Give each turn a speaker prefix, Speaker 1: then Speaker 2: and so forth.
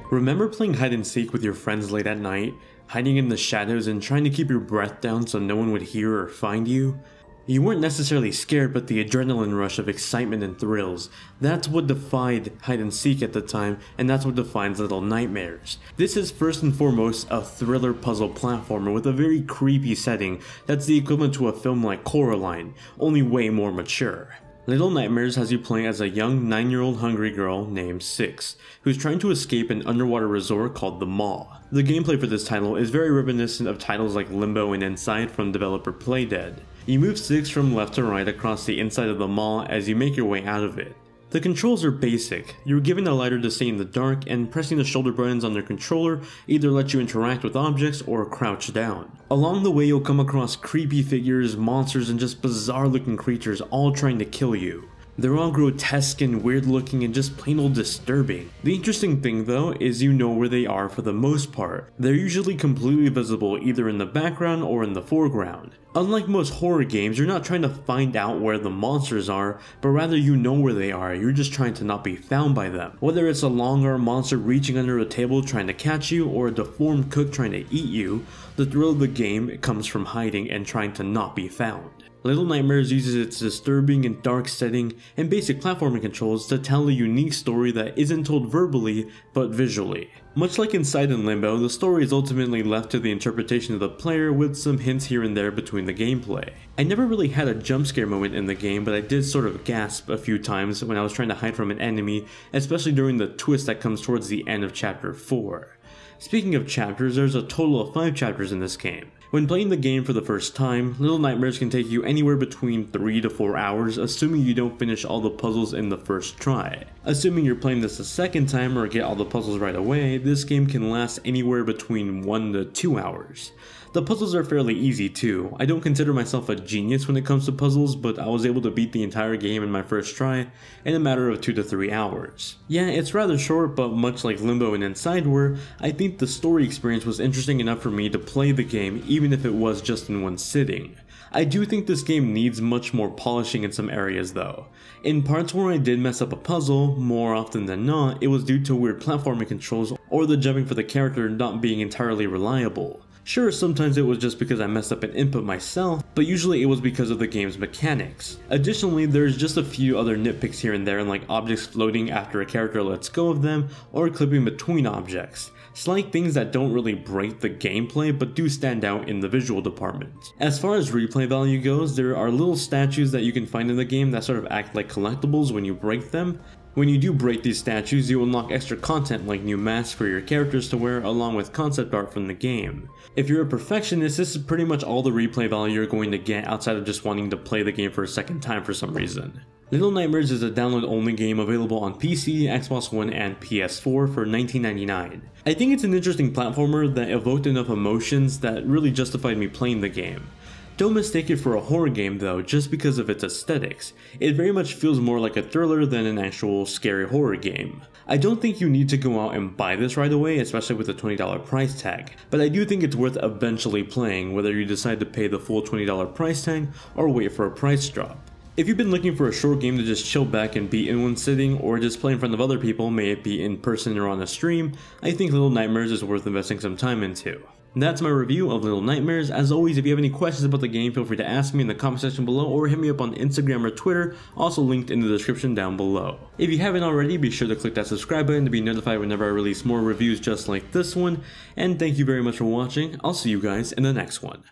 Speaker 1: Remember playing hide and seek with your friends late at night, hiding in the shadows and trying to keep your breath down so no one would hear or find you? You weren't necessarily scared, but the adrenaline rush of excitement and thrills, that's what defined hide and seek at the time, and that's what defines Little Nightmares. This is first and foremost a thriller puzzle platformer with a very creepy setting that's the equivalent to a film like Coraline, only way more mature. Little Nightmares has you playing as a young 9-year-old hungry girl named Six, who's trying to escape an underwater resort called the Maw. The gameplay for this title is very reminiscent of titles like Limbo and Inside from developer Playdead. You move Six from left to right across the inside of the Maw as you make your way out of it. The controls are basic. You're given a lighter to stay in the dark, and pressing the shoulder buttons on your controller either lets you interact with objects or crouch down. Along the way you'll come across creepy figures, monsters, and just bizarre looking creatures all trying to kill you. They're all grotesque and weird looking and just plain old disturbing. The interesting thing though is you know where they are for the most part. They're usually completely visible either in the background or in the foreground. Unlike most horror games, you're not trying to find out where the monsters are, but rather you know where they are, you're just trying to not be found by them. Whether it's a long-armed monster reaching under a table trying to catch you, or a deformed cook trying to eat you, the thrill of the game comes from hiding and trying to not be found. Little Nightmares uses its disturbing and dark setting and basic platforming controls to tell a unique story that isn't told verbally, but visually. Much like Inside and Limbo, the story is ultimately left to the interpretation of the player with some hints here and there between the gameplay. I never really had a jump scare moment in the game, but I did sort of gasp a few times when I was trying to hide from an enemy, especially during the twist that comes towards the end of Chapter 4. Speaking of chapters, there's a total of 5 chapters in this game. When playing the game for the first time, Little Nightmares can take you anywhere between 3 to 4 hours, assuming you don't finish all the puzzles in the first try. Assuming you're playing this a second time or get all the puzzles right away, this game can last anywhere between 1 to 2 hours. The puzzles are fairly easy too. I don't consider myself a genius when it comes to puzzles, but I was able to beat the entire game in my first try in a matter of 2 to 3 hours. Yeah, it's rather short, but much like Limbo and Inside were, I think the story experience was interesting enough for me to play the game even if it was just in one sitting. I do think this game needs much more polishing in some areas though. In parts where I did mess up a puzzle, more often than not, it was due to weird platforming controls or the jumping for the character not being entirely reliable. Sure, sometimes it was just because I messed up an input myself, but usually it was because of the game's mechanics. Additionally, there's just a few other nitpicks here and there, like objects floating after a character lets go of them, or clipping between objects. Slight things that don't really break the gameplay, but do stand out in the visual department. As far as replay value goes, there are little statues that you can find in the game that sort of act like collectibles when you break them. When you do break these statues, you unlock extra content like new masks for your characters to wear along with concept art from the game. If you're a perfectionist, this is pretty much all the replay value you're going to get outside of just wanting to play the game for a second time for some reason. Little Nightmares is a download-only game available on PC, Xbox One, and PS4 for $19.99. I think it's an interesting platformer that evoked enough emotions that really justified me playing the game. Don't mistake it for a horror game though, just because of its aesthetics. It very much feels more like a thriller than an actual scary horror game. I don't think you need to go out and buy this right away, especially with a $20 price tag, but I do think it's worth eventually playing, whether you decide to pay the full $20 price tag or wait for a price drop. If you've been looking for a short game to just chill back and beat in one sitting, or just play in front of other people, may it be in person or on a stream, I think Little Nightmares is worth investing some time into. That's my review of Little Nightmares. As always, if you have any questions about the game, feel free to ask me in the comment section below or hit me up on Instagram or Twitter, also linked in the description down below. If you haven't already, be sure to click that subscribe button to be notified whenever I release more reviews just like this one, and thank you very much for watching. I'll see you guys in the next one.